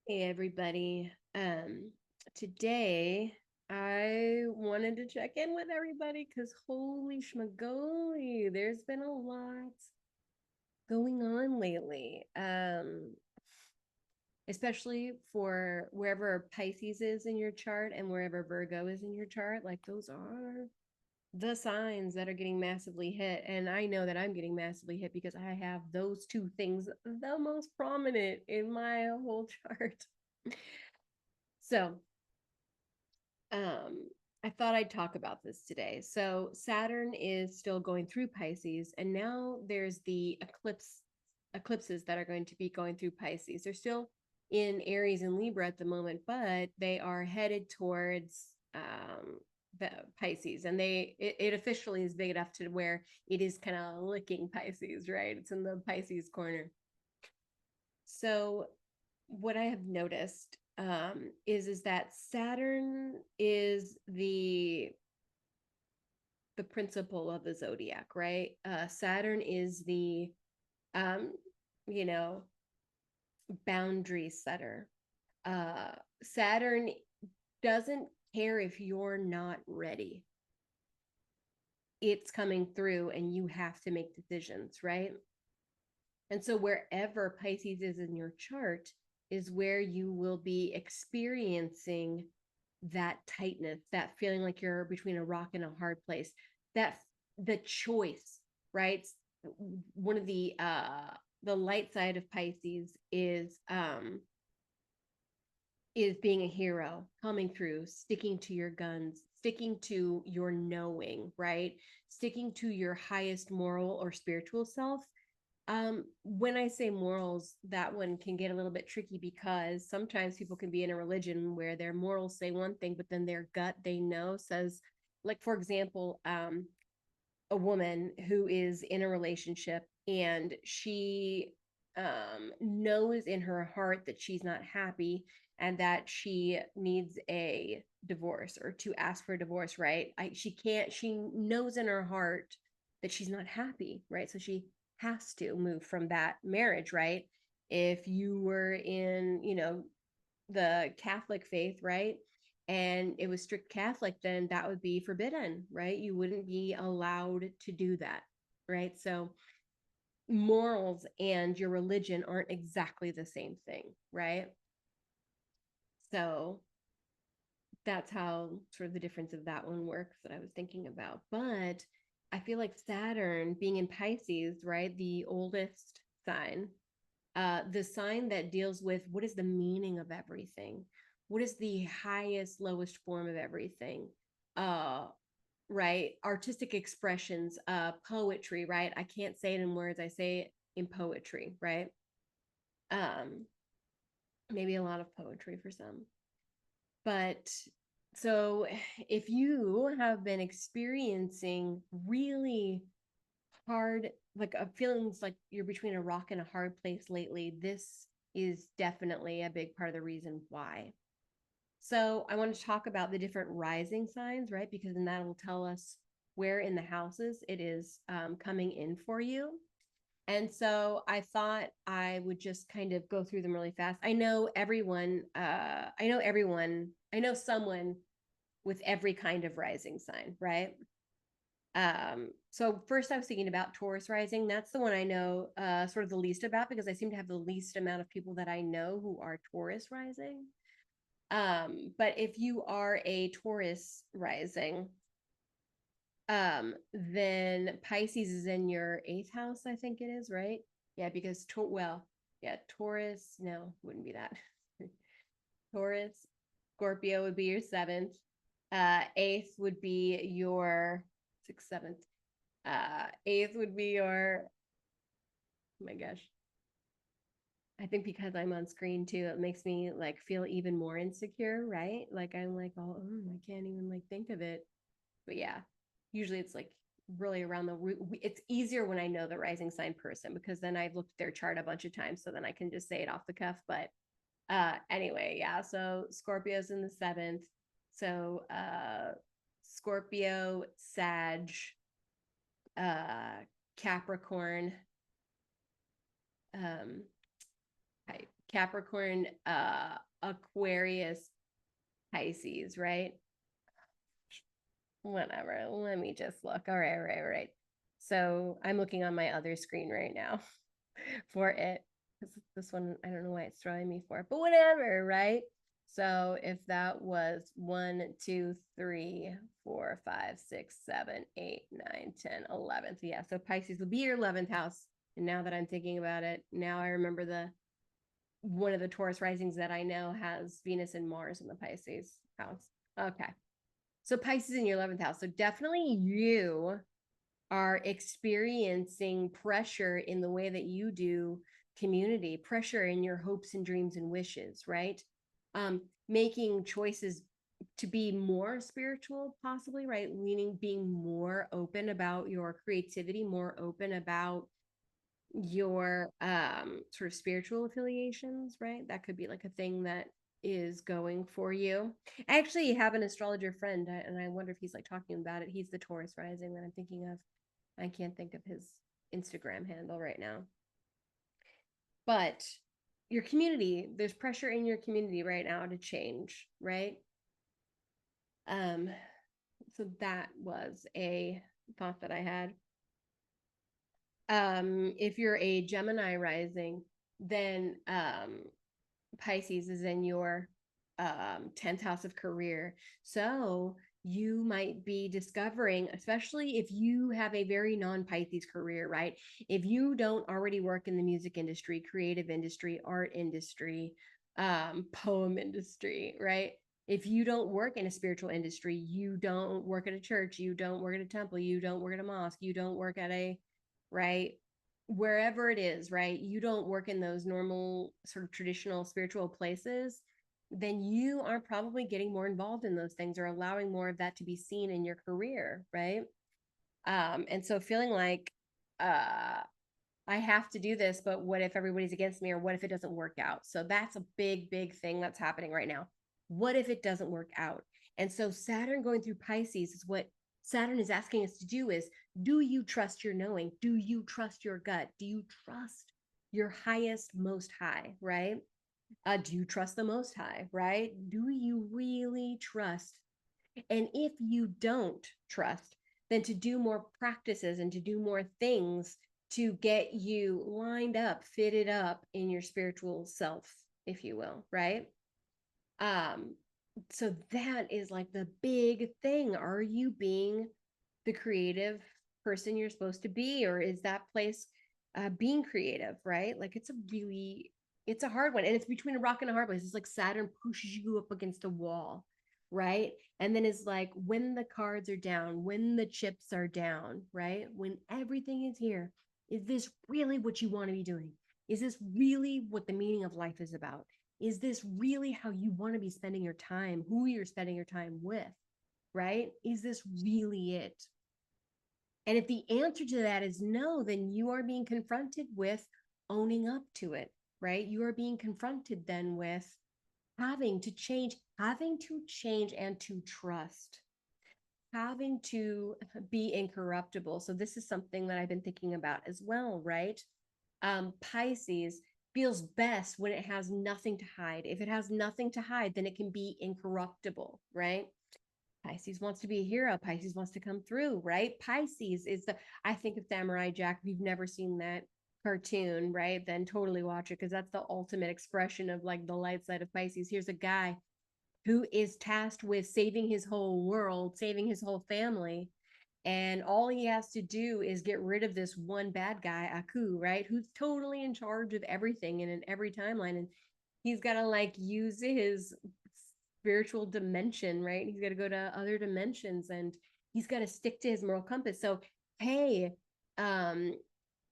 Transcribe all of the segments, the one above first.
Hey everybody. Today I wanted to check in with everybody because holy schmagoli, there's been a lot going on lately. Especially for wherever Pisces is in your chart and wherever Virgo is in your chart, like those are the signs that are getting massively hit. And I know that I'm getting massively hit because I have those two things the most prominent in my whole chart. So um, I thought I'd talk about this today. So Saturn is still going through Pisces, and now there's the eclipses that are going to be going through Pisces. They're still in Aries and Libra at the moment, but they are headed towards the Pisces, and it officially is big enough to where it is kind of licking Pisces, right? It's in the Pisces corner. So what I have noticed is that Saturn is the principle of the zodiac, right? Saturn is the um, you know boundary setter. Uh, Saturn doesn't care if you're not ready. It's coming through, and you have to make decisions, right? And so wherever Pisces is in your chart is where you will be experiencing that tightness, that feeling like you're between a rock and a hard place, that the choice, right? One of the light side of Pisces is being a hero, coming through, sticking to your guns, sticking to your knowing, right? Sticking to your highest moral or spiritual self. When I say morals, that one can get a little bit tricky because sometimes people can be in a religion where their morals say one thing, but then their gut they know says, like for example, a woman who is in a relationship and she knows in her heart that she's not happy and that she needs a divorce or to ask for a divorce, right? She can't, she knows in her heart that she's not happy, right? So she has to move from that marriage, right? If you were in, the Catholic faith, right? And it was strict Catholic, then that would be forbidden, right? You wouldn't be allowed to do that, right? So morals and your religion aren't exactly the same thing, right? So that's how sort of the difference of that one works that I was thinking about. But I feel like Saturn being in Pisces, right? The oldest sign, the sign that deals with what is the meaning of everything, what is the highest lowest form of everything, uh right, artistic expressions, poetry, right? I can't say it in words, I say it in poetry, right? um Maybe a lot of poetry for some, but so if you have been experiencing really hard, like feelings like you're between a rock and a hard place lately, this is definitely a big part of the reason why. So I want to talk about the different rising signs, right? Because then that will tell us where in the houses it is coming in for you. And so I thought I would just kind of go through them really fast. I know someone with every kind of rising sign, right? So first I was thinking about Taurus rising. That's the one I know sort of the least about because I seem to have the least amount of people that I know who are Taurus rising. But if you are a Taurus rising, then Pisces is in your eighth house, I think it is, right? Yeah, because yeah, Taurus, no, wouldn't be that. Taurus, Scorpio would be your seventh. Eighth would be your sixth, seventh. Eighth would be your, oh my gosh. I think because I'm on screen too, it makes me like feel even more insecure, right? Like I'm like, oh, I can't even like think of it. But yeah, usually it's like really around the root. It's easier when I know the rising sign person because then I've looked at their chart a bunch of times, so then I can just say it off the cuff. But anyway, yeah. So Scorpio's in the seventh. So Scorpio, Sag, Capricorn, um, Capricorn, Aquarius, Pisces, right? Whatever. Let me just look. All right, all right, all right. So I'm looking on my other screen right now for it. This one, I don't know why it's throwing me for, but whatever, right? So if that was 1, 2, 3, 4, 5, 6, 7, 8, 9, 10, 11th. Yeah, so Pisces will be your 11th house. And now that I'm thinking about it, now I remember the one of the Taurus risings that I know has Venus and Mars in the Pisces house. Okay. So Pisces in your 11th house. So definitely you are experiencing pressure in the way that you do community, pressure in your hopes and dreams and wishes, right? Making choices to be more spiritual, possibly, right? Meaning being more open about your creativity, more open about your sort of spiritual affiliations, right? That could be like a thing that is going for you. I actually have an astrologer friend, and I wonder if he's like talking about it. He's the Taurus rising that I'm thinking of. I can't think of his Instagram handle right now. But your community, there's pressure in your community right now to change, right? Um, so that was a thought that I had. If you're a Gemini rising, then Pisces is in your 10th house of career. So you might be discovering, especially if you have a very non-Pisces career, right? If you don't already work in the music industry, creative industry, art industry, poem industry, right? If you don't work in a spiritual industry, you don't work at a church, you don't work at a temple, you don't work at a mosque, you don't work at a, right? Wherever it is, right? You don't work in those normal sort of traditional spiritual places, then you are probably getting more involved in those things or allowing more of that to be seen in your career, right? And so feeling like I have to do this, but what if everybody's against me, or what if it doesn't work out? So that's a big, big thing that's happening right now. What if it doesn't work out? And so Saturn going through Pisces is what Saturn is asking us to do is, do you trust your knowing? Do you trust your gut? Do you trust your highest, most high, right? Do you trust the most high, right? Do you really trust? And if you don't trust, then to do more practices and to do more things to get you lined up, fitted up in your spiritual self, if you will, right? Um, so that is like the big thing. Are you being the creative person you're supposed to be, or is that place being creative, right? Like it's a hard one, and it's between a rock and a hard place. It's like Saturn pushes you up against a wall, right? And then it's like when the cards are down, when the chips are down, right? When everything is here, is this really what you want to be doing? Is this really what the meaning of life is about? Is this really how you want to be spending your time, who you're spending your time with, right? Is this really it? And if the answer to that is no, then you are being confronted with owning up to it, right? You are being confronted then with having to change and to trust, having to be incorruptible. So this is something that I've been thinking about as well, right? Pisces feels best when it has nothing to hide. If it has nothing to hide, then it can be incorruptible, right? Pisces wants to be a hero. Pisces wants to come through, right? Pisces is I think of Samurai Jack. If you've never seen that cartoon, right, then totally watch it because that's the ultimate expression of like the light side of Pisces. Here's a guy who is tasked with saving his whole world, saving his whole family. And all he has to do is get rid of this one bad guy, Aku, right? Who's totally in charge of everything and in every timeline. And he's got to like use his spiritual dimension, right? He's got to go to other dimensions and he's got to stick to his moral compass. So, hey,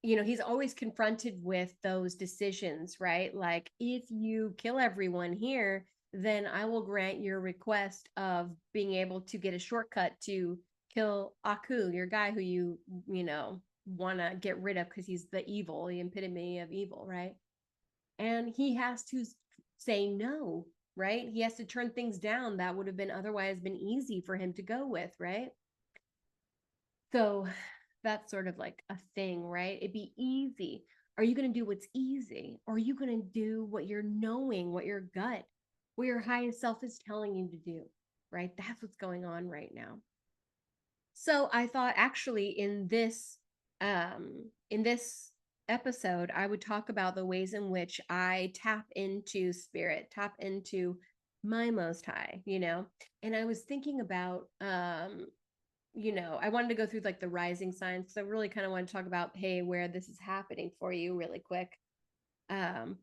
he's always confronted with those decisions, right? Like, if you kill everyone here, then I will grant your request of being able to get a shortcut to kill Aku, your guy who want to get rid of because he's the epitome of evil, right? And he has to say no, right? He has to turn things down that would have been otherwise been easy for him to go with, right? So that's sort of like a thing, right? It'd be easy Are you going to do what's easy? Or are you going to do what you're knowing, what your gut, what your highest self is telling you to do? Right? That's what's going on right now. So I thought actually in this episode I would talk about the ways in which I tap into spirit, tap into my most high, you know. And I was thinking about I wanted to go through like the rising signs because I really kind of want to talk about, hey, where this is happening for you really quick.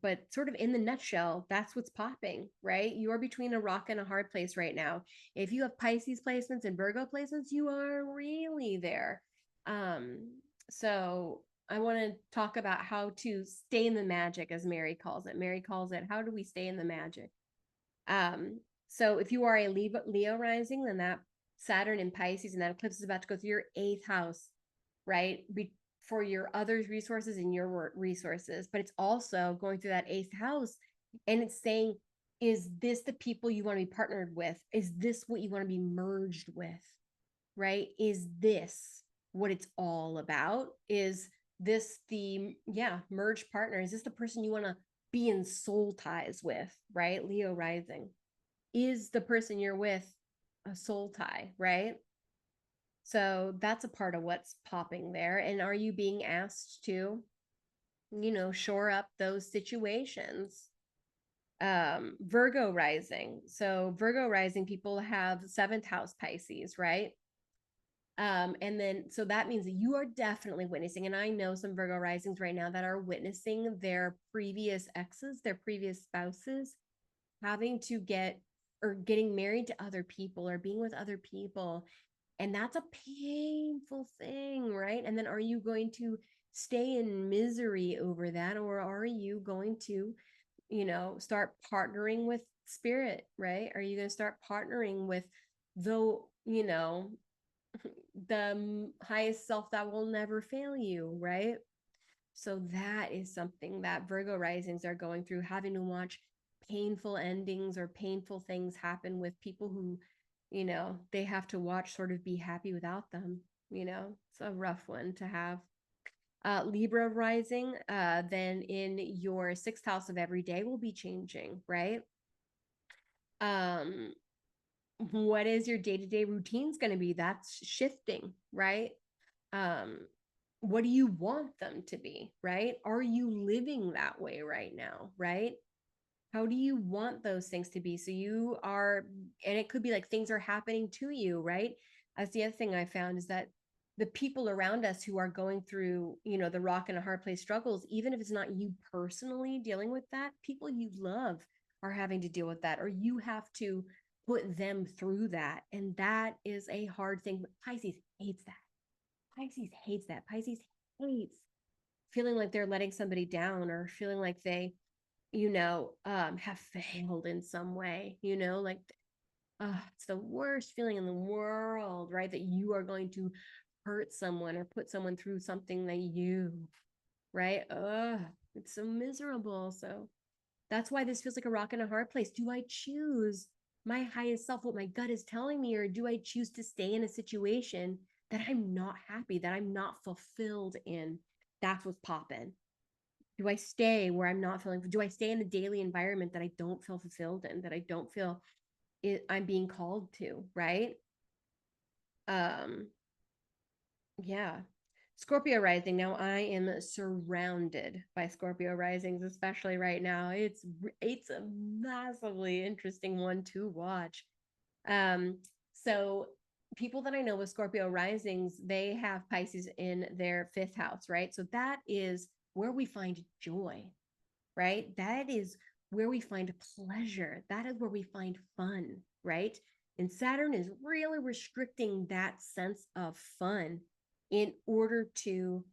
But sort of in the nutshell, that's what's popping, right? You are between a rock and a hard place right now. If you have Pisces placements and Virgo placements, you are really there. Um, so I want to talk about how to stay in the magic, as Mary calls it. Mary calls it, how do we stay in the magic? So if you are a Leo rising, then that Saturn in Pisces and that eclipse is about to go through your eighth house, right? For your others' resources and your resources. But it's also going through that eighth house and it's saying, is this the people you want to be partnered with? Is this what you want to be merged with? Right? Is this what it's all about? Is this the, merged partner? Is this the person you want to be in soul ties with? Right? Leo rising. Is the person you're with a soul tie? Right? So that's a part of what's popping there. And are you being asked to, shore up those situations? Virgo rising. So Virgo rising people have seventh house Pisces, right? And then so that means that you are definitely witnessing, and I know some Virgo risings right now that are witnessing their previous exes, their previous spouses having to getting married to other people or being with other people. And that's a painful thing, right? And then are you going to stay in misery over that? Or are you going to, start partnering with spirit, right? Are you going to start partnering with the, the highest self that will never fail you, right? So that is something that Virgo risings are going through, having to watch painful endings or painful things happen with people who, they have to watch sort of be happy without them. It's a rough one to have. Libra rising, then in your sixth house of every day will be changing, right? Um, what is your day-to-day routines going to be? That's shifting, right? um what do you want them to be, right? Are you living that way right now, right? How do you want those things to be? So you are, and it could be like things are happening to you, right? That's the other thing I found is that the people around us who are going through, the rock and a hard place struggles, even if it's not you personally dealing with that, people you love are having to deal with that, or you have to put them through that. And that is a hard thing. But Pisces hates that. Pisces hates that. Pisces hates feeling like they're letting somebody down or feeling like they, have failed in some way, like it's the worst feeling in the world, right? That you are going to hurt someone or put someone through something that right? It's so miserable. So that's why this feels like a rock and a hard place. Do I choose my highest self, what my gut is telling me, or do I choose to stay in a situation that I'm not happy, that I'm not fulfilled in? That's what's popping. Do I stay where I'm not feeling? Do I stay in a daily environment that I don't feel fulfilled in, that I don't feel I'm being called to, right? Um, yeah. Scorpio rising. Now I am surrounded by Scorpio risings, especially right now. It's a massively interesting one to watch. So people that I know with Scorpio risings, they have Pisces in their fifth house, right? So that is where we find joy, right? That is where we find pleasure. That is where we find fun, right? And Saturn is really restricting that sense of fun in order to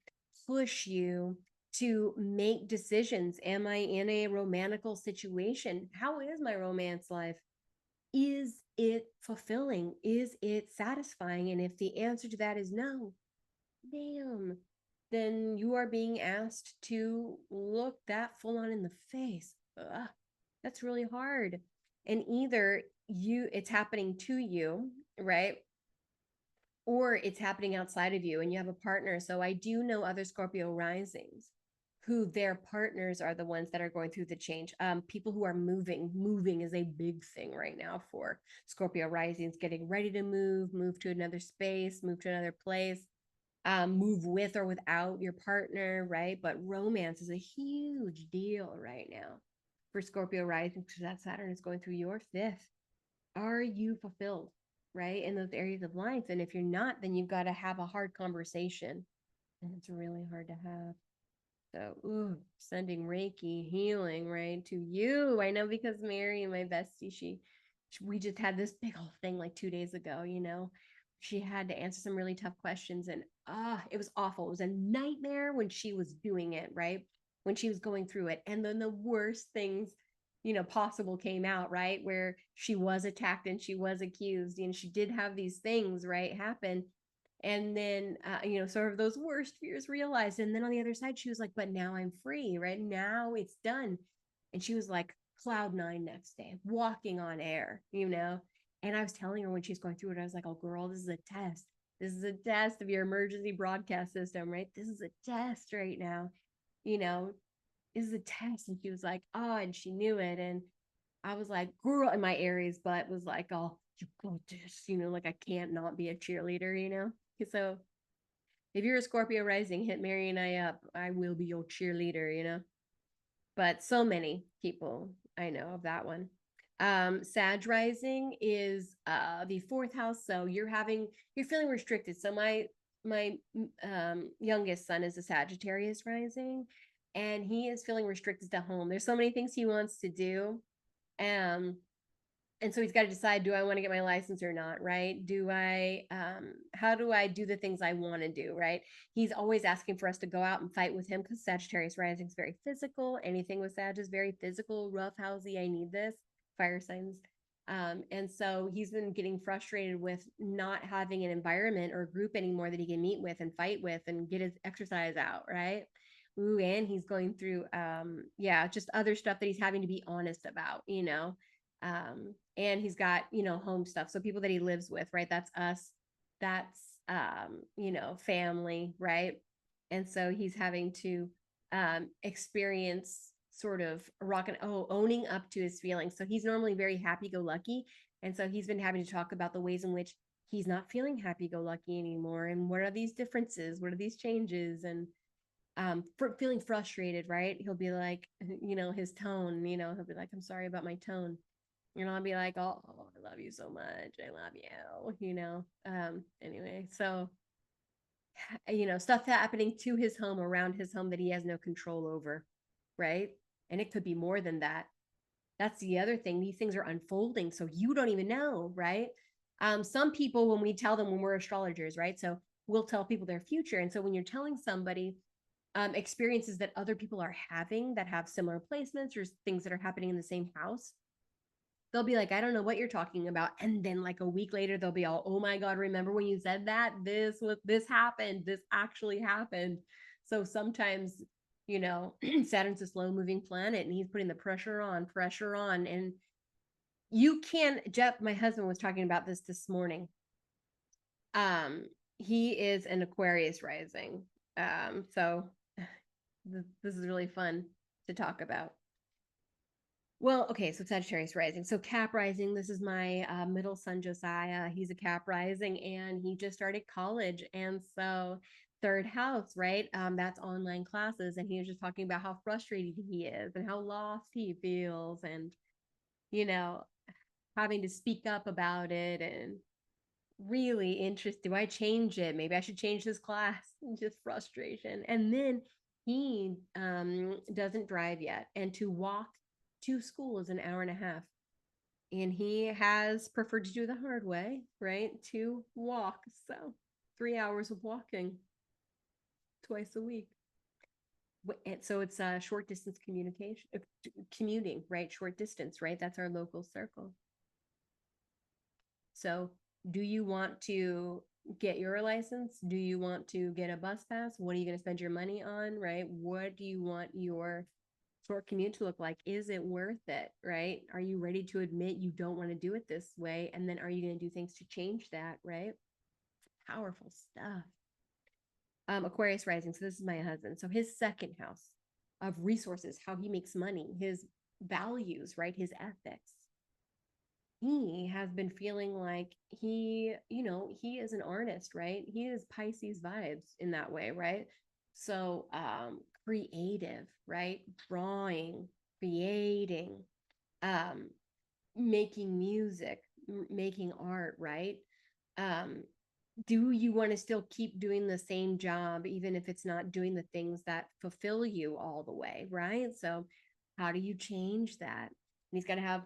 push you to make decisions. Am I in a romantical situation? How is my romance life? Is it fulfilling? Is it satisfying? And if the answer to that is no, damn, then you are being asked to look that full on in the face. Ugh, that's really hard. And either it's happening to you, right? Or it's happening outside of you and you have a partner. So I do know other Scorpio risings who their partners are the ones that are going through the change. People who are moving is a big thing right now for Scorpio risings, getting ready to move to another space, move to another place, move with or without your partner, right? But romance is a huge deal right now for Scorpio rising because that Saturn is going through your fifth. Are you fulfilled, right, in those areas of life? And if you're not, then you've got to have a hard conversation, and it's really hard to have. So, ooh, sending Reiki healing right to you. I know because Mary, my bestie, we just had this big old thing like 2 days ago. She had to answer some really tough questions, and it was awful. It was a nightmare when she was doing it, right? When she was going through it, and then the worst things possible came out, right? Where she was attacked and she was accused, and she did have these things right happen, and then sort of those worst fears realized, and then on the other side she was like, but now I'm free, right? Now it's done. And she was like cloud nine next day, walking on air. And I was telling her when she's going through it, I was like, oh girl, this is a test. This is a test of your emergency broadcast system, right? This is a test right now. you know this is a test. And she was like, oh, and she knew it. And I was like, girl, and my Aries butt was like, oh, you got this, like I can't not be a cheerleader. So if you're a Scorpio rising, hit Mary and I up. I will be your cheerleader. But so many people I know of that one. Sag rising is the fourth house. So you're feeling restricted. So my youngest son is a Sagittarius rising, and he is feeling restricted to home. There's so many things he wants to do. Um, and so he's got to decide, do I want to get my license or not, right? How do I do the things I want to do, right? He's always asking for us to go out and fight with him because Sagittarius rising is very physical. Anything with Sag is very physical, rough housey. I need this. Fire signs. And so he's been getting frustrated with not having an environment or a group anymore that he can meet with and fight with and get his exercise out, right? Ooh, and he's going through just other stuff that he's having to be honest about. And he's got home stuff, so people that he lives with, right? That's us. That's family, right? And so he's having to experience sort of owning up to his feelings. So he's normally very happy-go-lucky, and so he's been having to talk about the ways in which he's not feeling happy-go-lucky anymore, and what are these differences, what are these changes, and for feeling frustrated, right? He'll be like, his tone, he'll be like, I'm sorry about my tone. I'll be like, oh, I love you so much. I love you. Anyway, so, stuff happening to his home, around his home, that he has no control over, right? And it could be more than that. That's the other thing. These things are unfolding, so you don't even know, right? Some people, when we tell them, when we're astrologers, right? So we'll tell people their future. And so when you're telling somebody experiences that other people are having that have similar placements or things that are happening in the same house, they'll be like, I don't know what you're talking about. And then like a week later, they'll be all, oh my God, remember when you said that? This happened. This actually happened. So sometimes, Saturn's a slow moving planet, and he's putting the pressure on. And you can, Jeff, my husband was talking about this morning. He is an Aquarius rising. So this is really fun to talk about. Well, okay, so Sagittarius rising. So Cap rising, this is my middle son, Josiah. He's a Cap rising, and he just started college. And so third house, right? That's online classes. And he was just talking about how frustrated he is and how lost he feels, and, you know, having to speak up about it, and really interested. Do I change it? Maybe I should change this class. Just frustration. And then he doesn't drive yet, and to walk to school is an hour and a half. And he has preferred to do the hard way, right? To walk. So 3 hours of walking twice a week. And so it's a short distance commuting, right? Short distance, right? That's our local circle. So do you want to get your license? Do you want to get a bus pass? What are you going to spend your money on, right? What do you want your short commute to look like? Is it worth it, right? Are you ready to admit you don't want to do it this way? And then are you going to do things to change that, right? Powerful stuff. Aquarius rising. So this is my husband. So his second house. of resources, how he makes money, his values, right? His ethics. He has been feeling like he is an artist, right? He is Pisces vibes in that way, right? So creative, right? Drawing, creating, um, making music, making art, right? Um, do you want to still keep doing the same job, even if it's not doing the things that fulfill you all the way, right? So, how do you change that? And he's got to have,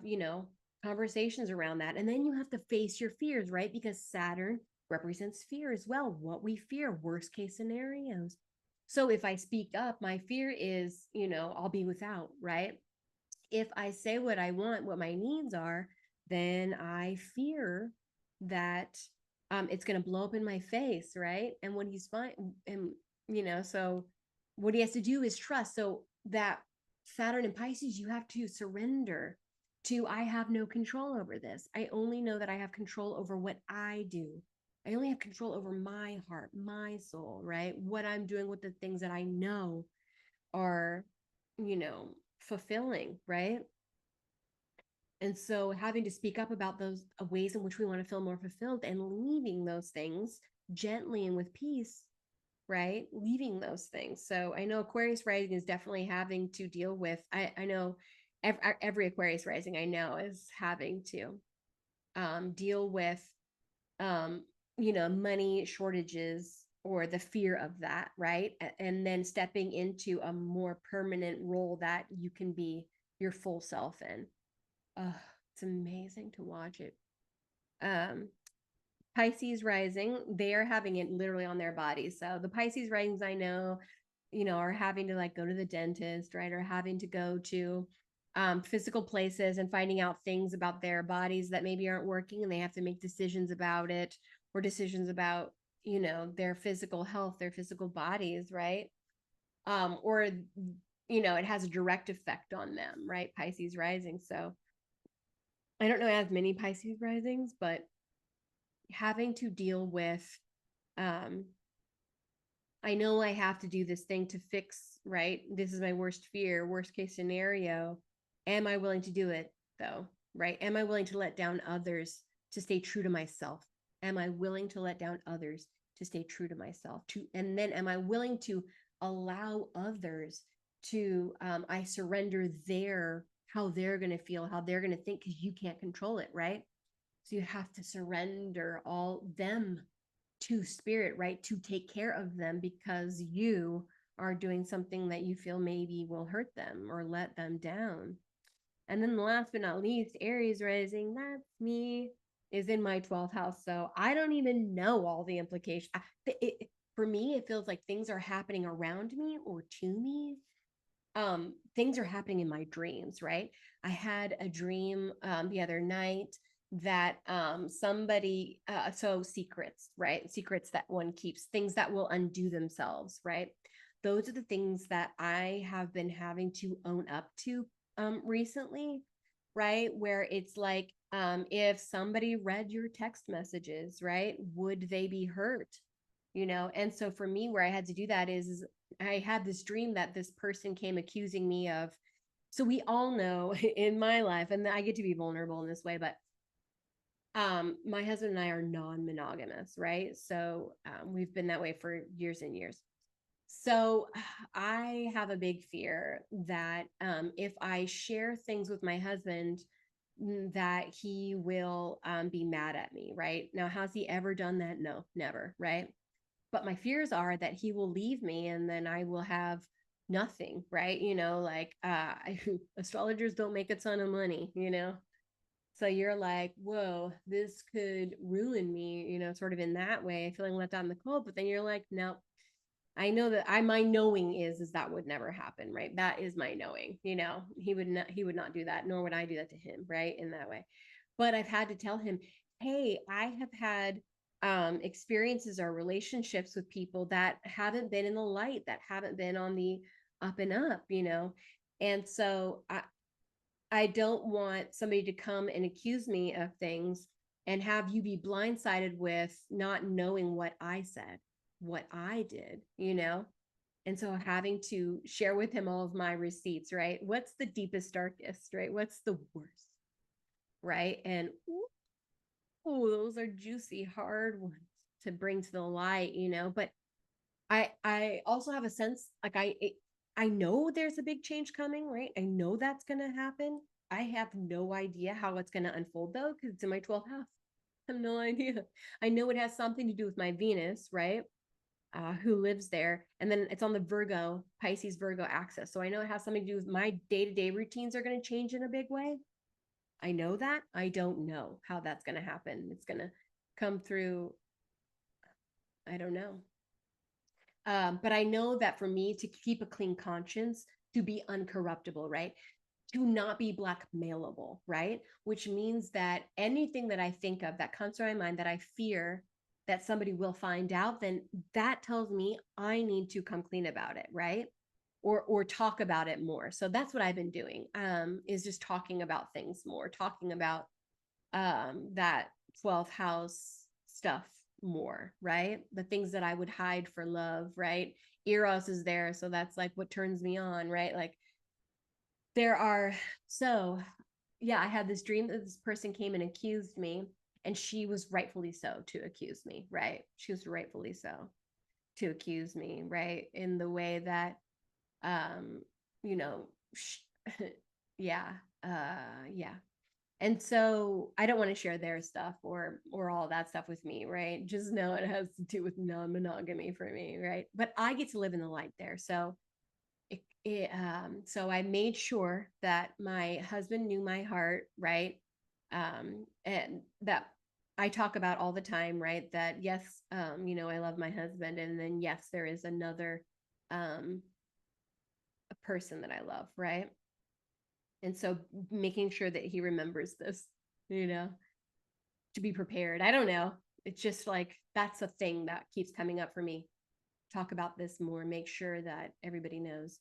conversations around that. And then you have to face your fears, right? Because Saturn represents fear as well. What we fear, worst case scenarios. So, if I speak up, my fear is, I'll be without, right? If I say what I want, what my needs are, then I fear that it's going to blow up in my face, right? And when he's fine, and so what he has to do is trust. So that Saturn and Pisces, you have to surrender to I have no control over this. I only know that I have control over what I do. I only have control over my heart, my soul, right? What I'm doing with the things that I know are, fulfilling, right? And so having to speak up about those ways in which we want to feel more fulfilled and leaving those things gently and with peace, right? Leaving those things. So I know Aquarius rising is definitely having to deal with, I know every Aquarius rising I know is having to deal with, um, money shortages or the fear of that, right? And then stepping into a more permanent role that you can be your full self in. It's amazing to watch it. Um, Pisces rising, they are having it literally on their bodies. So the Pisces risings I know, are having to like go to the dentist, right? Or having to go to physical places and finding out things about their bodies that maybe aren't working and they have to make decisions about it or decisions about, their physical health, their physical bodies, right? Or, it has a direct effect on them, right? Pisces rising. So I don't know as many Pisces risings, but having to deal with um I know I have to do this thing to fix, right? This is my worst fear, worst case scenario. Am I willing to do it though? Right? Am I willing to let down others to stay true to myself? Am I willing to let down others to stay true to myself? And then am I willing to allow others to I surrender their how they're going to feel, how they're going to think because you can't control it, right? So you have to surrender all them to spirit, right? To take care of them because you are doing something that you feel maybe will hurt them or let them down. And then last but not least, Aries rising, that's me, is in my 12th house. So I don't even know all the implications. For me, it feels like things are happening around me or to me. Things are happening in my dreams, right? I had a dream the other night that somebody so secrets, right? Secrets that one keeps, things that will undo themselves, right? Those are the things that I have been having to own up to recently, right? Where it's like if somebody read your text messages, right, would they be hurt? And so for me where I had to do that is I had this dream that this person came accusing me of, so we all know in my life, and I get to be vulnerable in this way, but my husband and I are non-monogamous, right? So we've been that way for years and years. So I have a big fear that if I share things with my husband, that he will be mad at me, right? Now, has he ever done that? No, never, right? But my fears are that he will leave me and then I will have nothing, right? Like astrologers don't make a ton of money, so you're like, whoa, this could ruin me, sort of in that way, feeling left out in the cold. But then you're like, no, I know that my knowing is that would never happen, right? That is my knowing, he would not do that, nor would I do that to him, right? In that way. But I've had to tell him, hey, I have had experiences or relationships with people that haven't been in the light, that haven't been on the up and up, and so I don't want somebody to come and accuse me of things and have you be blindsided with not knowing what I said, what I did. And so having to share with him all of my receipts, right? What's the deepest, darkest, right? What's the worst, right? And oh, those are juicy, hard ones to bring to the light, But I also have a sense like I know there's a big change coming, right? I know that's going to happen. I have no idea how it's going to unfold though, because it's in my 12th house. I have no idea. I know it has something to do with my Venus, right? Who lives there. And then it's on the Pisces Virgo axis. So I know it has something to do with my day to day routines are going to change in a big way. I know that. I don't know how that's going to happen. It's going to come through. I don't know. But I know that for me to keep a clean conscience, to be uncorruptible, right? To not be blackmailable, right? Which means that anything that I think of that comes to my mind that I fear that somebody will find out, then that tells me I need to come clean about it, right? Or talk about it more. So that's what I've been doing, is just talking about things more, talking about that 12th house stuff more, right? The things that I would hide for love, right? Eros is there. So that's like what turns me on, right? Like there are, so yeah, I had this dream that this person came and accused me, and she was rightfully so to accuse me, right? She was rightfully so to accuse me, right? In the way that, um, you know, yeah, yeah, and so I don't want to share their stuff or all that stuff with me, right? Just know it has to do with non-monogamy for me, right? But I get to live in the light there. So so I made sure that my husband knew my heart, right? And that I talk about all the time, right? That yes, I love my husband, and then yes, there is another a person that I love, right? And so making sure that he remembers this, you know, to be prepared. I don't know. It's just like that's a thing that keeps coming up for me. Talk about this more, make sure that everybody knows,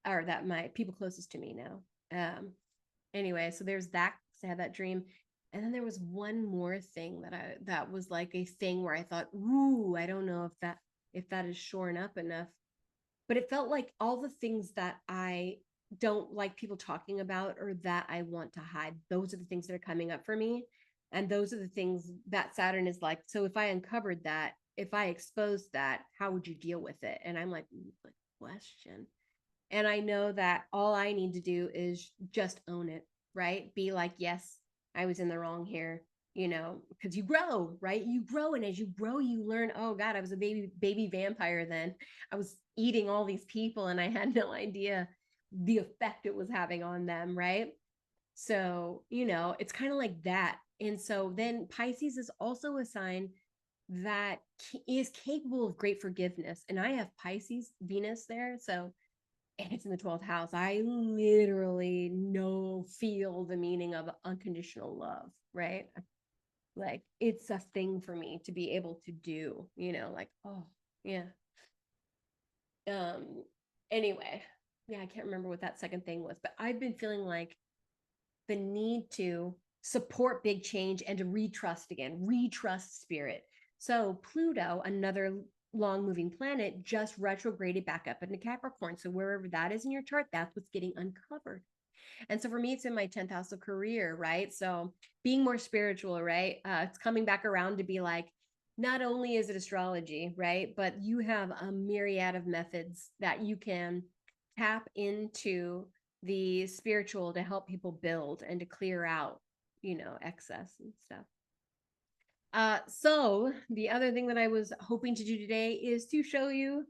or that my people closest to me know. Anyway, so there's that. I had that dream. And then there was one more thing that was like a thing where I thought, ooh, I don't know if that is shorn up enough. But it felt like all the things that I don't like people talking about or that I want to hide, those are the things that are coming up for me. And those are the things that Saturn is like. So if I uncovered that, if I exposed that, how would you deal with it? And I'm like, good question. And I know that all I need to do is just own it, right? Be like, yes, I was in the wrong here, because you grow, right? You grow. And as you grow, you learn, oh God, I was a baby vampire then. I was eating all these people and I had no idea the effect it was having on them, right? So, it's kind of like that. And so then Pisces is also a sign that is capable of great forgiveness. And I have Pisces, Venus there. So and it's in the 12th house. I literally feel the meaning of unconditional love, right? Like it's a thing for me to be able to do, like, oh, yeah. Um, anyway, yeah, I can't remember what that second thing was, but I've been feeling like the need to support big change and to retrust spirit. So Pluto, another long moving planet, just retrograded back up into Capricorn. So wherever that is in your chart, that's what's getting uncovered. And so for me, it's in my 10th house of career, right? So being more spiritual, right? It's coming back around to be like, not only is it astrology, right? But you have a myriad of methods that you can tap into the spiritual to help people build and to clear out, excess and stuff. So the other thing that I was hoping to do today is to show you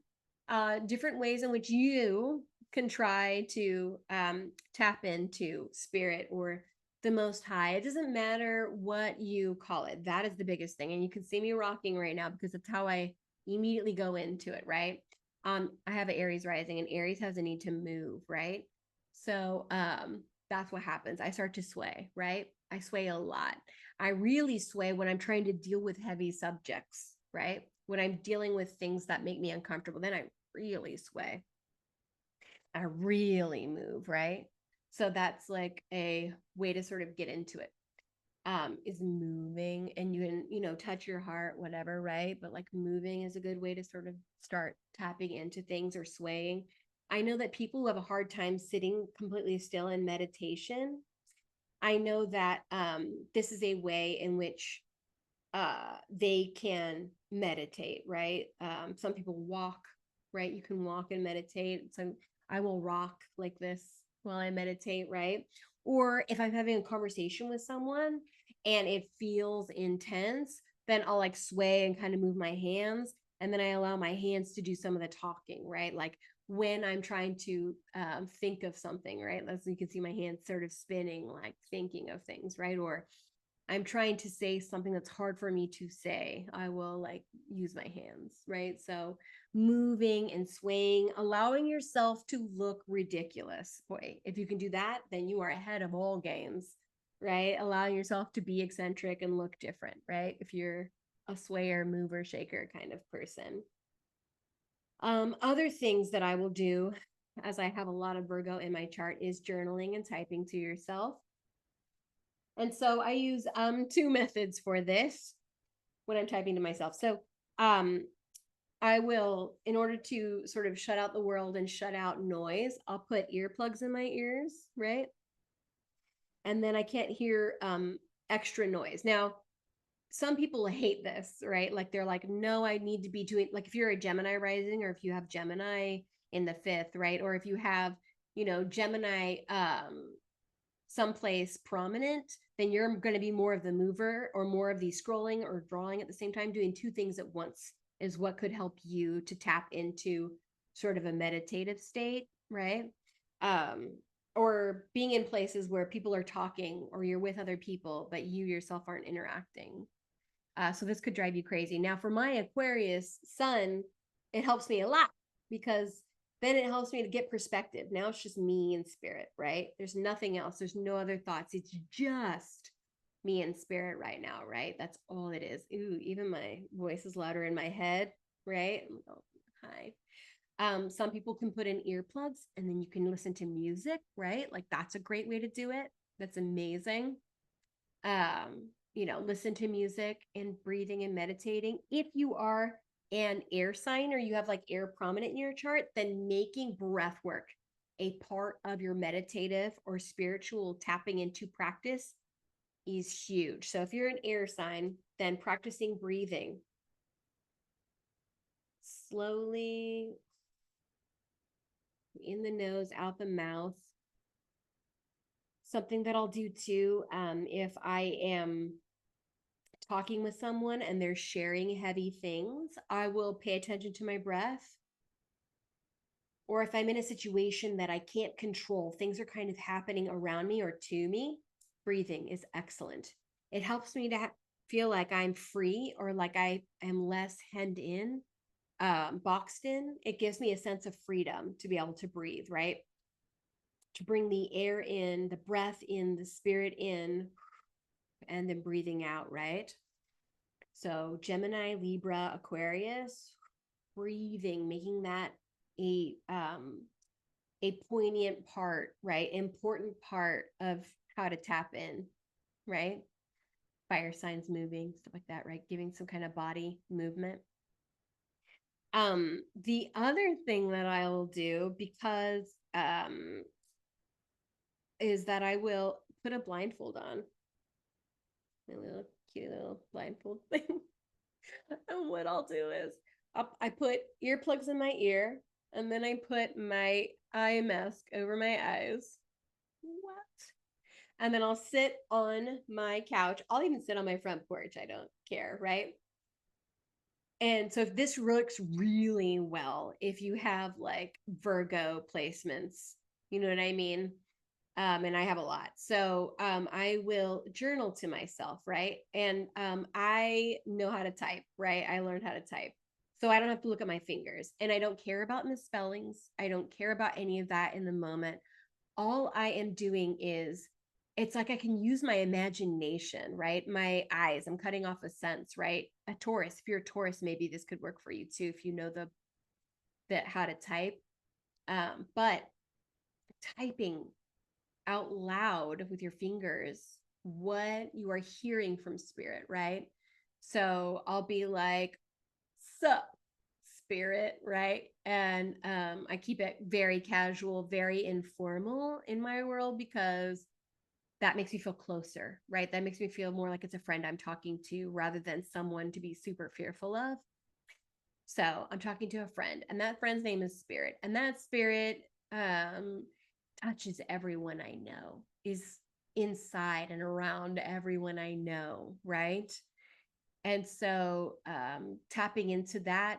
different ways in which you can try to tap into spirit or the most high. It doesn't matter what you call it. That is the biggest thing. And you can see me rocking right now because that's how I immediately go into it, right? I have an Aries rising, and Aries has a need to move, right? So that's what happens. I start to sway, right? I sway a lot. I really sway when I'm trying to deal with heavy subjects, right? When I'm dealing with things that make me uncomfortable, then I really sway. I really move, right? So that's like a way to sort of get into it. is moving, and you can, touch your heart, whatever, right? But like moving is a good way to sort of start tapping into things or swaying. I know that people who have a hard time sitting completely still in meditation, I know that this is a way in which they can meditate, right? Some people walk, right? You can walk and meditate. So I will rock like this while I meditate, right? Or if I'm having a conversation with someone and it feels intense, then I'll like sway and kind of move my hands. And then I allow my hands to do some of the talking, right? Like when I'm trying to think of something, right? As you can see, my hands sort of spinning, like thinking of things, right? Or I'm trying to say something that's hard for me to say, I will like use my hands, right? So moving and swaying, allowing yourself to look ridiculous. Boy, if you can do that, then you are ahead of all games, right? Allowing yourself to be eccentric and look different, right? If you're a swayer, mover, shaker kind of person. Other things that I will do, as I have a lot of Virgo in my chart, is journaling and typing to yourself. And so I use two methods for this when I'm typing to myself. So I will, in order to sort of shut out the world and shut out noise, I'll put earplugs in my ears, right? And then I can't hear extra noise. Now, some people hate this, right? Like they're like, no, I need to be doing, like if you're a Gemini rising, or if you have Gemini in the fifth, right? Or if you have, Gemini someplace prominent, then you're going to be more of the mover or more of the scrolling or drawing at the same time. Doing two things at once is what could help you to tap into sort of a meditative state, right? Um, or being in places where people are talking or you're with other people, but you yourself aren't interacting. So this could drive you crazy. Now, for my Aquarius sun, it helps me a lot because then it helps me to get perspective. Now it's just me and spirit, right? There's nothing else. There's no other thoughts. It's just me and spirit right now, right? That's all it is. Ooh, even my voice is louder in my head, right? Oh, hi. Some people can put in earplugs and then you can listen to music, right? Like that's a great way to do it. That's amazing. Listen to music and breathing and meditating. If you are an air sign or you have like air prominent in your chart, then making breath work a part of your meditative or spiritual tapping into practice is huge. So if you're an air sign, then practicing breathing slowly in the nose, out the mouth. Something that I'll do too, if I am talking with someone and they're sharing heavy things, I will pay attention to my breath. Or if I'm in a situation that I can't control, things are kind of happening around me or to me, breathing is excellent. It helps me to feel like I'm free or like I am less hemmed in, boxed in. It gives me a sense of freedom to be able to breathe, right? To bring the air in, the breath in, the spirit in, and then breathing out, right? So Gemini, Libra, Aquarius, breathing, making that a poignant part, right? Important part of how to tap in, right? Fire signs moving, stuff like that, right? Giving some kind of body movement. The other thing that I will do, because is that I will put a blindfold on. A little cute little blindfold thing. And what I'll do is I put earplugs in my ear, and then I put my eye mask over my eyes. What? And then I'll sit on my couch. I'll even sit on my front porch. I don't care, right? And so if this works really well, if you have like Virgo placements, you know what I mean? And I have a lot. So I will journal to myself, right? And I know how to type, right? I learned how to type. So I don't have to look at my fingers, and I don't care about misspellings. I don't care about any of that in the moment. All I am doing is, it's like I can use my imagination, right? My eyes, I'm cutting off a sense, right? A Taurus, if you're a Taurus, maybe this could work for you too, if you know the how to type. But typing out loud with your fingers what you are hearing from spirit, right? So I'll be like, sup, spirit, right? And I keep it very casual, very informal in my world because that makes me feel closer, right? That makes me feel more like it's a friend I'm talking to rather than someone to be super fearful of. So I'm talking to a friend, and that friend's name is Spirit. And that spirit touches everyone I know, is inside and around everyone I know, right? And so tapping into that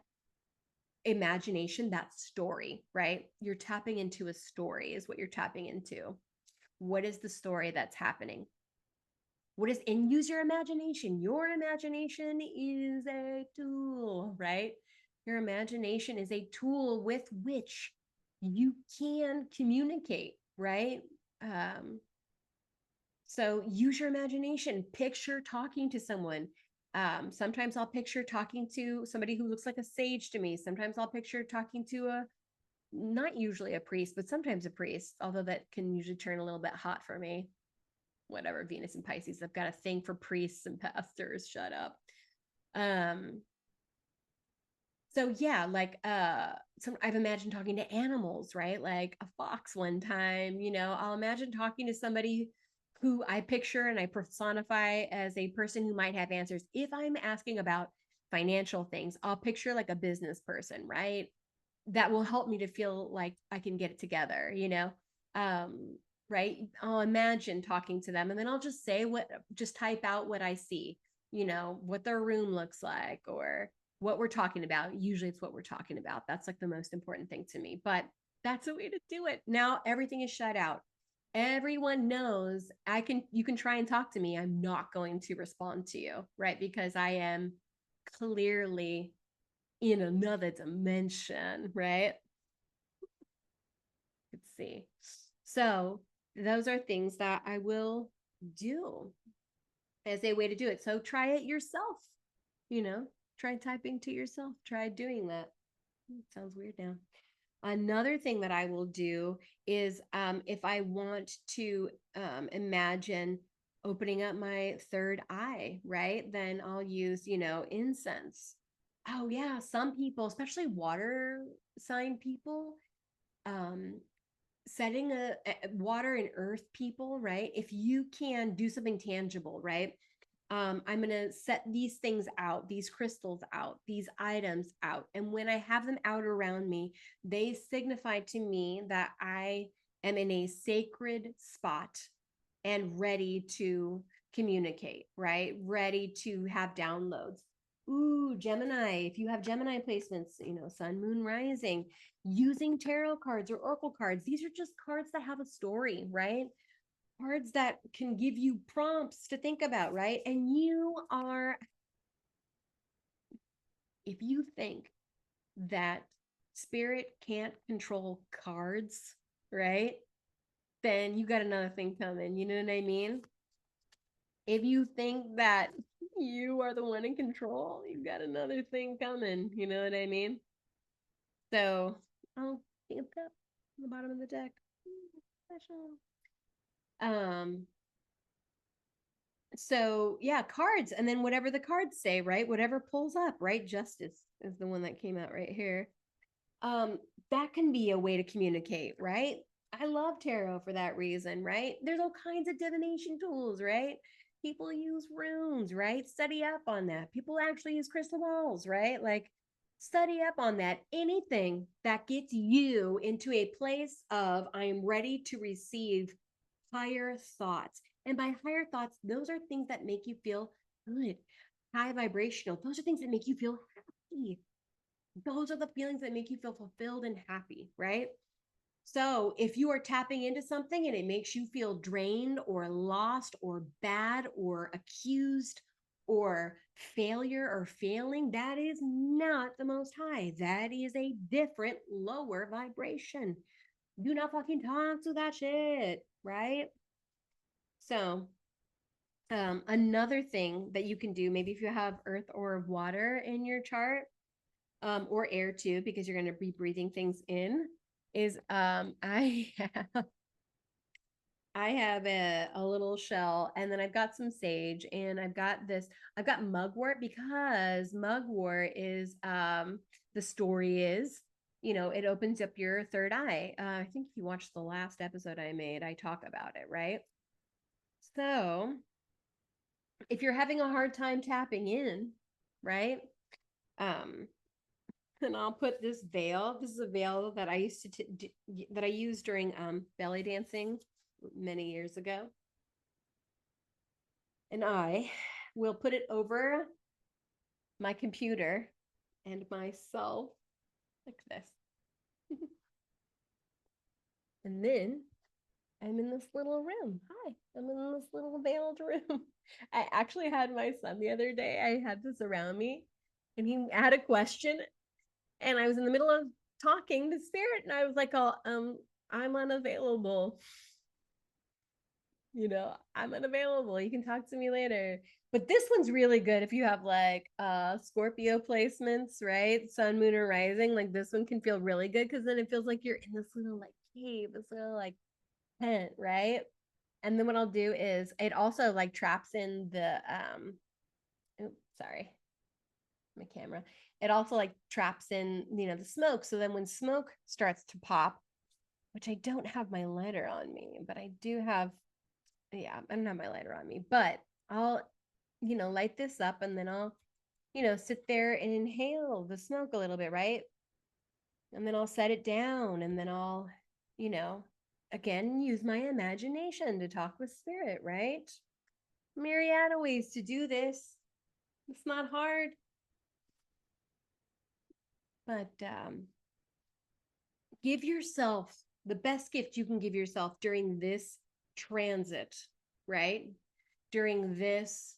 imagination, that story, right? You're tapping into a story, is what you're tapping into. What is the story that's happening? What is, and use your imagination. Your imagination is a tool, right? Your imagination is a tool with which you can communicate, right? um, so use your imagination. Picture talking to someone. Sometimes I'll picture talking to somebody who looks like a sage to me. Sometimes I'll picture talking to a, not usually a priest, but sometimes a priest, although that can usually turn a little bit hot for me. Whatever, Venus and Pisces, I've got a thing for priests and pastors. Shut up. Um, so yeah, like some, I've imagined talking to animals, right? Like a fox one time, I'll imagine talking to somebody who I picture and I personify as a person who might have answers. If I'm asking about financial things, I'll picture like a business person, right? That will help me to feel like I can get it together. Um, right? I'll imagine talking to them and then I'll just say just type out what I see, what their room looks like or what we're talking about. Usually it's what we're talking about. That's like the most important thing to me, but that's a way to do it. Now everything is shut out. Everyone knows you can try and talk to me. I'm not going to respond to you, right? Because I am clearly in another dimension, right? Let's see. So those are things that I will do as a way to do it. So try it yourself, you know, try typing to yourself, try doing that. It sounds weird now. Another thing that I will do is if I want to imagine opening up my third eye, right? Then I'll use, incense. Oh, yeah. Some people, especially water sign people, um, setting a water and earth people, right? If you can do something tangible, right? I'm going to set these things out, these crystals out, these items out. And when I have them out around me, they signify to me that I am in a sacred spot and ready to communicate, right? Ready to have downloads. Ooh, Gemini, if you have Gemini placements, sun, moon, rising, using tarot cards or oracle cards, these are just cards that have a story, right? Cards that can give you prompts to think about, right? And if you think that spirit can't control cards, right? Then you got another thing coming. You know what I mean? If you think that you are the one in control, you got another thing coming. You know what I mean? So, oh, think that on the bottom of the deck. Special. Um, so yeah, cards, and then whatever the cards say, right? Whatever pulls up, right? Justice is the one that came out right here. Um, that can be a way to communicate, right? I love tarot for that reason, right? There's all kinds of divination tools, right? People use runes, right? Study up on that. People actually use crystal balls, right? Like study up on that. Anything that gets you into a place of I'm ready to receive higher thoughts. And by higher thoughts, those are things that make you feel good, high vibrational. Those are things that make you feel happy. Those are the feelings that make you feel fulfilled and happy, right? So if you are tapping into something and it makes you feel drained or lost or bad or accused or failure or failing, that is not the most high. That is a different, lower vibration. Do not fucking talk to that shit, right? So another thing that you can do, maybe if you have earth or water in your chart, or air too, because you're going to be breathing things in, is I have I have a little shell, and then I've got some sage, and I've got mugwort, because mugwort is the story is, it opens up your third eye. I think if you watched the last episode I made, I talk about it, right? So if you're having a hard time tapping in, right? Um, and I'll put this veil. This is a veil that I used that I used during belly dancing many years ago. And I will put it over my computer and myself like this. And then I'm in this little room. Hi, I'm in this little veiled room. I actually had my son the other day. I had this around me, and he had a question, and I was in the middle of talking to spirit, and I was like, "Oh, I'm unavailable. I'm unavailable. You can talk to me later." But this one's really good if you have like Scorpio placements, right? Sun, moon, or rising. Like this one can feel really good because then it feels like you're in this little like cave, this little like tent, right? And then what I'll do is it also like traps in the oops, sorry, my camera. It also like traps in, the smoke. So then when smoke starts to pop, which I don't have my lighter on me, but I do have, yeah, I don't have my lighter on me, but I'll, light this up, and then I'll, sit there and inhale the smoke a little bit, right? And then I'll set it down, and then I'll, you know, again, use my imagination to talk with spirit, right? Myriad of ways to do this. It's not hard, but give yourself the best gift you can give yourself during this transit, right? During this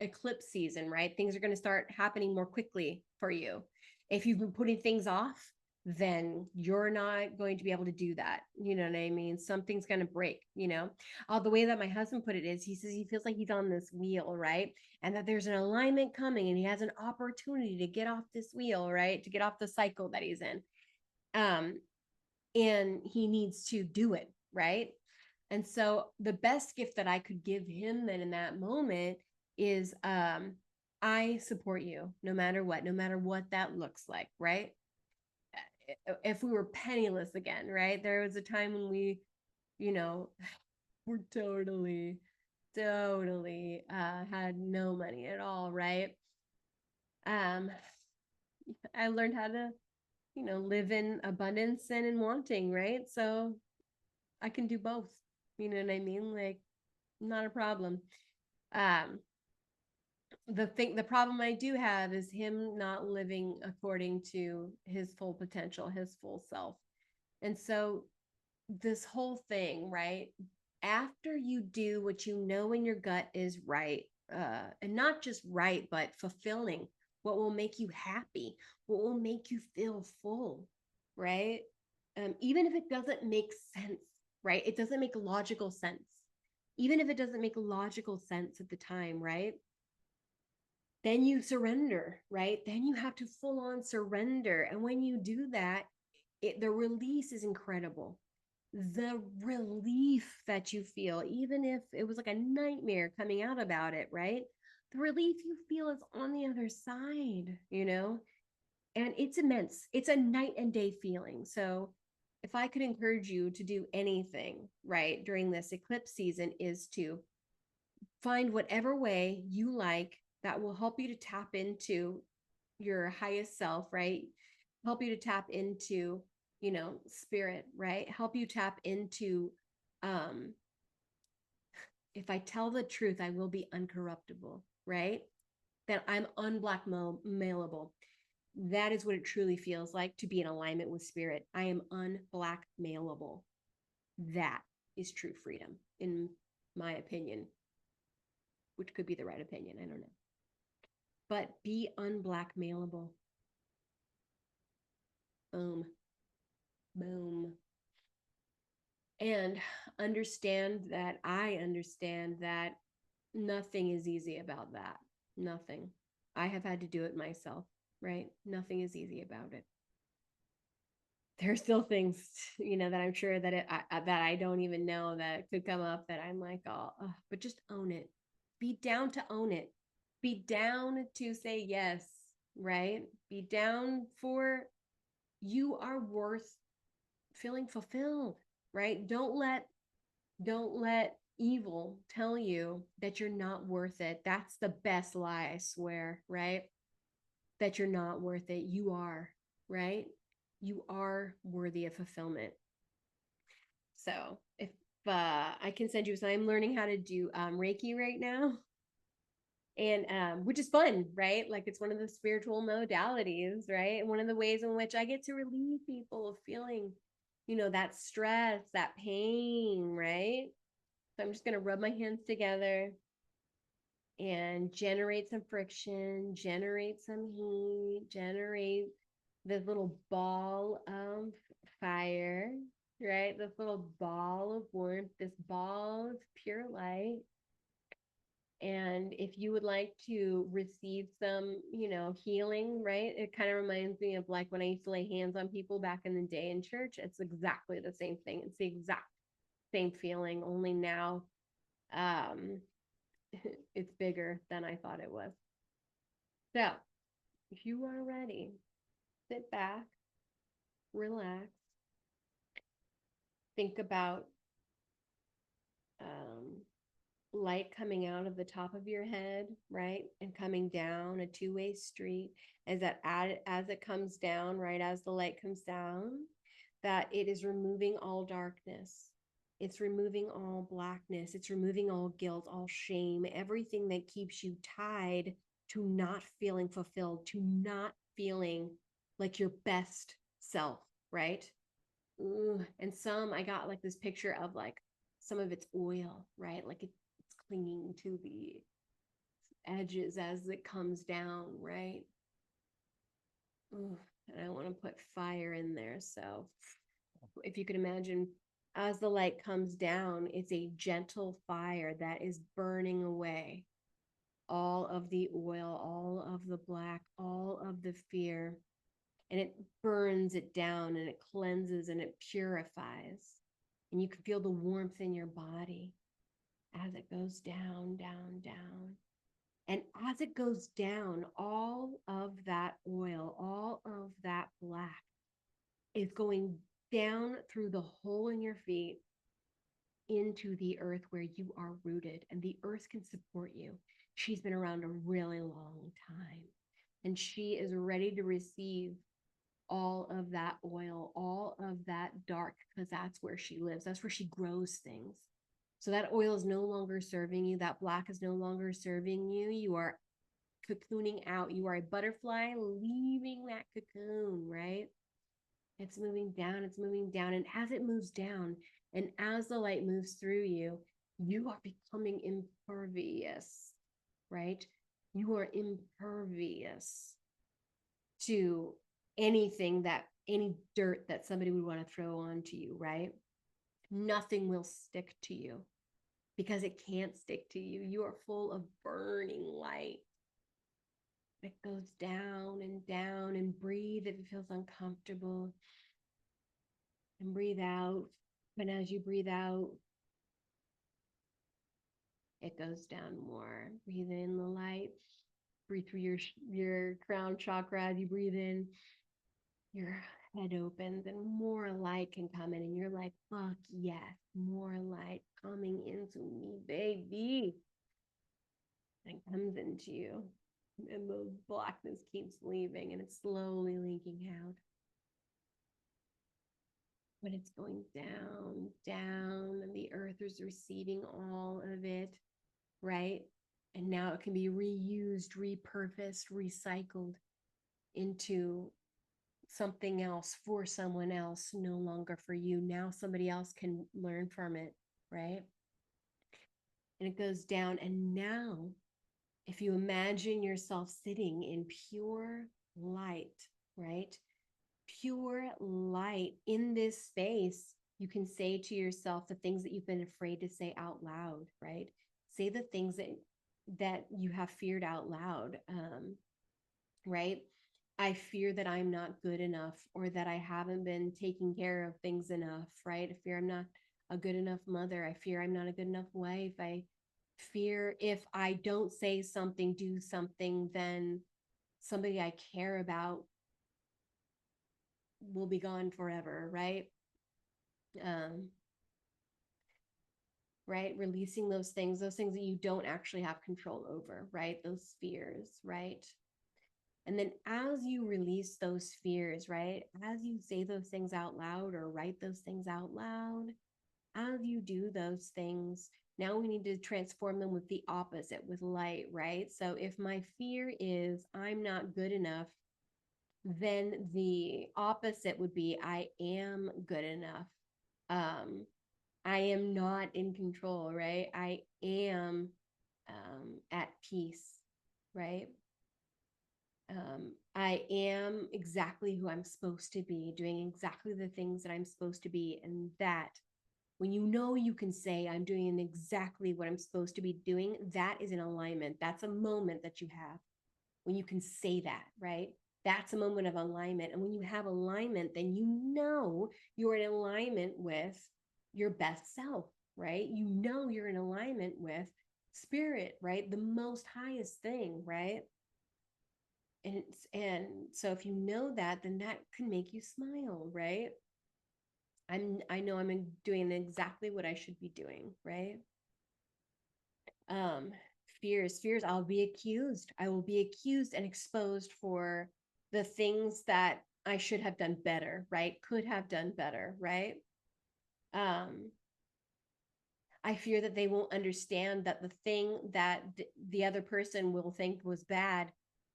eclipse season, right? Things are going to start happening more quickly for you. If you've been putting things off, then you're not going to be able to do that. You know what I mean? Something's going to break. The way that my husband put it is he says he feels like he's on this wheel, right? And that there's an alignment coming, and he has an opportunity to get off this wheel, right? To get off the cycle that he's in. And he needs to do it, right? And so the best gift that I could give him then in that moment is I support you no matter what that looks like, right? If we were penniless again, right? There was a time when we, you know, were totally had no money at all, right? Um I learned how to, live in abundance and in wanting, right? So I can do both. You know what I mean? Like, not a problem. Um, the problem I do have is him not living according to his full potential, his full self. And so this whole thing, right? After you do what you know in your gut is right, and not just right, but fulfilling, what will make you happy, what will make you feel full, right? Even if it doesn't make sense, right? It doesn't make logical sense. Even if it doesn't make logical sense at the time, right? Then you surrender, right? Then you have to full on surrender. And when you do that, the release is incredible. The relief that you feel, even if it was like a nightmare coming out about it, right? The relief you feel is on the other side. And it's immense. It's a night and day feeling. So, if I could encourage you to do anything, right, during this eclipse season, is to find whatever way you like that will help you to tap into your highest self, right? Help you to tap into, spirit, right? Help you tap into, um, if I tell the truth, I will be uncorruptible, right? That I'm unblackmailable. That is what it truly feels like to be in alignment with spirit. I am unblackmailable. That is true freedom, in my opinion, which could be the right opinion. I don't know. But be unblackmailable. Boom. Boom. And I understand that nothing is easy about that. Nothing. I have had to do it myself, right? Nothing is easy about it. there's still things, that I'm sure that that I don't even know that could come up that I'm like, oh, ugh, but just own it. Be down to own it. Be down to say yes, right? Be down for you are worth feeling fulfilled, right? Don't let evil tell you that you're not worth it. That's the best lie, I swear, right? That you're not worth it. You are, right? You are worthy of fulfillment. So if I can send you, so I'm learning how to do Reiki right now, and which is fun, right? Like it's one of the spiritual modalities, right? And one of the ways in which I get to relieve people of feeling, that stress, that pain, right? So I'm just going to rub my hands together and generate some friction, generate some heat, generate this little ball of fire, right? This little ball of warmth, this ball of pure light. And if you would like to receive some, healing, right? It kind of reminds me of like when I used to lay hands on people back in the day in church. It's exactly the same thing. It's the exact same feeling, only now um it's bigger than I thought it was. So, if you are ready, sit back, relax, think about um, light coming out of the top of your head, right, and coming down a two-way street. As it comes down, right, as the light comes down, that it is removing all darkness. It's removing all blackness. It's removing all guilt, all shame, everything that keeps you tied to not feeling fulfilled, to not feeling like your best self, right? Ooh, and I got like this picture of like some of it's oil, right? Like it's clinging to the edges as it comes down, right? Ooh, and I want to put fire in there. So if you can imagine, as the light comes down, it's a gentle fire that is burning away all of the oil, all of the black, all of the fear, and it burns it down and it cleanses and it purifies. And you can feel the warmth in your body as it goes down, down, down. And as it goes down, all of that oil, all of that black is going down through the hole in your feet into the earth where you are rooted, and the earth can support you. She's been around a really long time, and she is ready to receive all of that oil, all of that dark, because that's where she lives. That's where she grows things. So that oil is no longer serving you. That black is no longer serving you. You are cocooning out. You are a butterfly leaving that cocoon, right? It's moving down, it's moving down. And as it moves down, and as the light moves through you, you are becoming impervious, right? You are impervious to any dirt that somebody would want to throw onto you, right? Nothing will stick to you because it can't stick to you. You are full of burning light. It goes down and breathe if it feels uncomfortable. And breathe out. And as you breathe out, it goes down more. Breathe in the light. Breathe through your crown chakra. As you breathe in, your head opens and more light can come in, and you're like, fuck yes, more light coming into me, baby. And comes into you. And the blackness keeps leaving and it's slowly leaking out. But it's going down, down, and the earth is receiving all of it, right? And now it can be reused, repurposed, recycled into something else for someone else, no longer for you. Now somebody else can learn from it, right? And it goes down. And now, if you imagine yourself sitting in pure light, right? Pure light in this space, you can say to yourself the things that you've been afraid to say out loud, right? Say the things that you have feared out loud, right? I fear that I'm not good enough, or that I haven't been taking care of things enough, right? I fear I'm not a good enough mother. I fear I'm not a good enough wife. I fear if I don't say something, do something, then somebody I care about will be gone forever, right? Um, right? Releasing those things that you don't actually have control over, right? Those fears, right? And then as you release those fears, right? As you say those things out loud or write those things out loud, as you do those things, now we need to transform them with the opposite, with light, right? So if my fear is I'm not good enough, then the opposite would be I am good enough. Um, I am not in control, right? I am at peace, right? I am exactly who I'm supposed to be, doing exactly the things that I'm supposed to be. And that when you know you can say, I'm doing exactly what I'm supposed to be doing, that is an alignment. That's a moment that you have when you can say that, right? That's a moment of alignment. And when you have alignment, then you know you're in alignment with your best self, right? You know you're in alignment with spirit, right? The most highest thing, right? And so if you know that, then that can make you smile, right? I know I'm doing exactly what I should be doing, right? um fears, I will be accused and exposed for the things that I should have done better, right? Could have done better, right? um I fear that they won't understand that the thing that the other person will think was bad,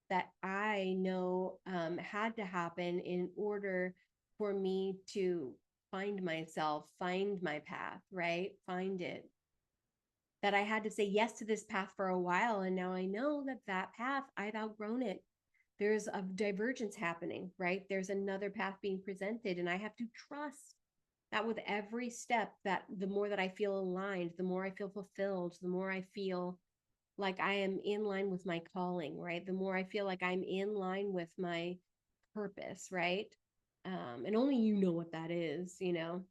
that I know had to happen in order for me to find myself, find my path, right? Find it. That I had to say yes to this path for a while. And now I know that that path, I've outgrown it. There's a divergence happening, right? There's another path being presented. And I have to trust that with every step, that the more that I feel aligned, the more I feel fulfilled, the more I feel like I am in line with my calling, right? The more I feel like I'm in line with my purpose, right? And only you know what that is, you know.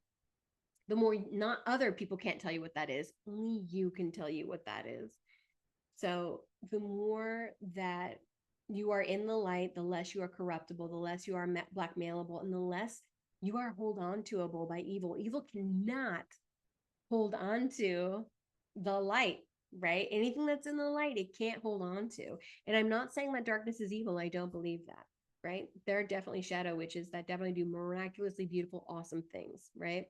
The more, not other people can't tell you what that is, only you can tell you what that is. So the more that you are in the light, the less you are corruptible, the less you are blackmailable, and the less you are hold on to able by evil. Evil cannot hold on to the light, right? Anything that's in the light, it can't hold on to. And I'm not saying that darkness is evil. I don't believe that, right? There are definitely shadow witches that definitely do miraculously beautiful, awesome things, right?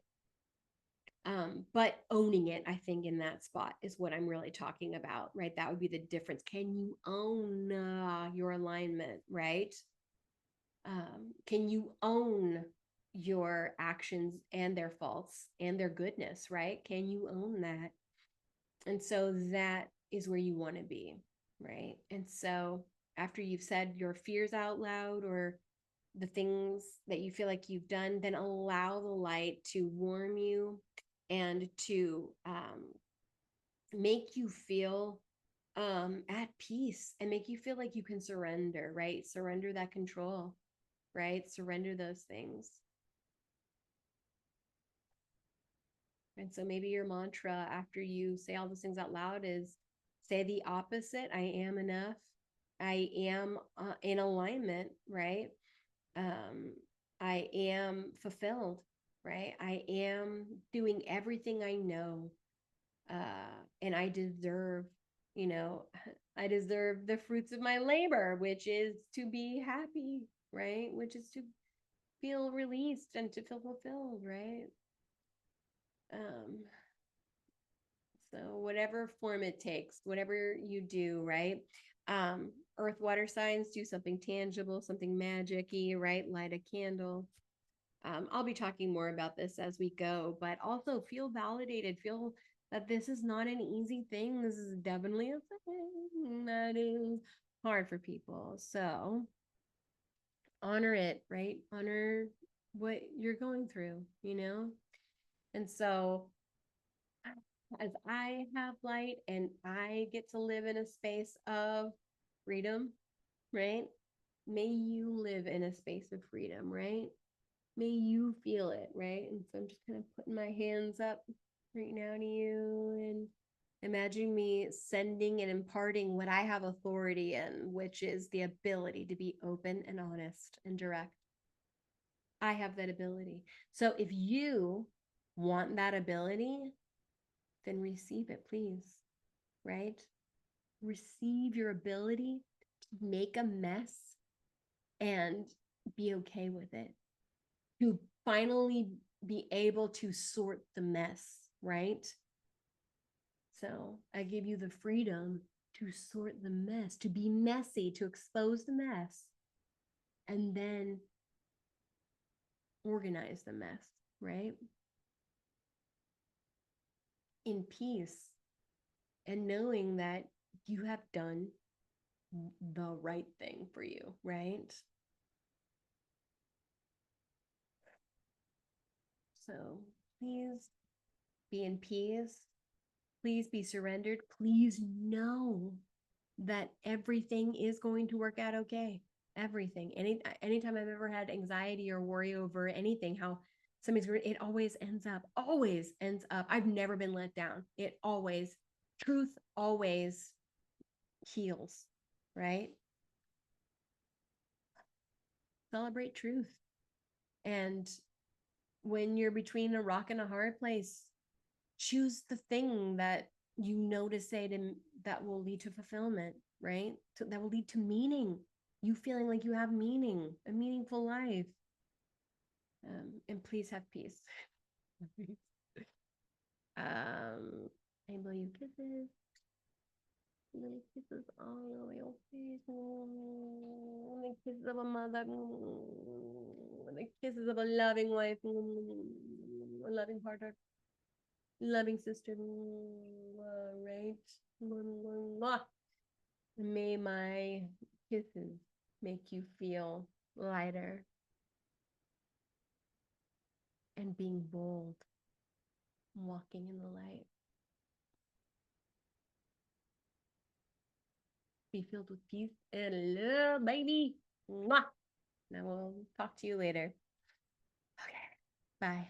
But owning it, I think, in that spot is what I'm really talking about, right? That would be the difference. Can you own your alignment, right? Can you own your actions and their faults and their goodness, right? Can you own that? And so that is where you want to be, right? And so after you've said your fears out loud, or the things that you feel like you've done, then allow the light to warm you and to make you feel at peace, and make you feel like you can surrender, right? Surrender that control, right? Surrender those things. And so maybe your mantra after you say all those things out loud is say the opposite. I am enough. I am in alignment, right? um, I am fulfilled, right? I am doing everything I know, and I deserve, you know, I deserve the fruits of my labor, which is to be happy, right? Which is to feel released and to feel fulfilled, right? Um, so whatever form it takes, whatever you do, right? Earth, water signs, do something tangible, something magic-y, right? Light a candle. I'll be talking more about this as we go, but also feel validated, feel that this is not an easy thing. This is definitely a thing that is hard for people. So honor it, right? Honor what you're going through, you know? And so as I have light and I get to live in a space of freedom, right? may you live in a space of freedom, right? May you feel it, right? And so I'm just kind of putting my hands up right now to you and imagine me sending and imparting what I have authority in, which is the ability to be open and honest and direct. I have that ability. So if you want that ability, then receive it, please, right? Receive your ability to make a mess and be okay with it, to finally be able to sort the mess, right? So I give you the freedom to sort the mess, to be messy, to expose the mess, and then organize the mess, right? In peace and knowing that you have done the right thing for you, right? So please be in peace. Please be surrendered. Please know that everything is going to work out okay. Everything. Anytime I've ever had anxiety or worry over anything, how somebody's it always ends up. I've never been let down. It always, truth always heals, right? Celebrate truth. And when you're between a rock and a hard place, choose the thing that you know to say to that will lead to fulfillment, right? So that will lead to meaning. You feeling like you have meaning, a meaningful life. And please have peace. I blow you kisses. Little kisses all over your face. The kisses of a mother. The kisses of a loving wife. A loving partner. Loving sister. Right? May my kisses make you feel lighter and being bold, walking in the light. Be filled with peace and love, baby. Mwah. And I will talk to you later. Okay. Bye.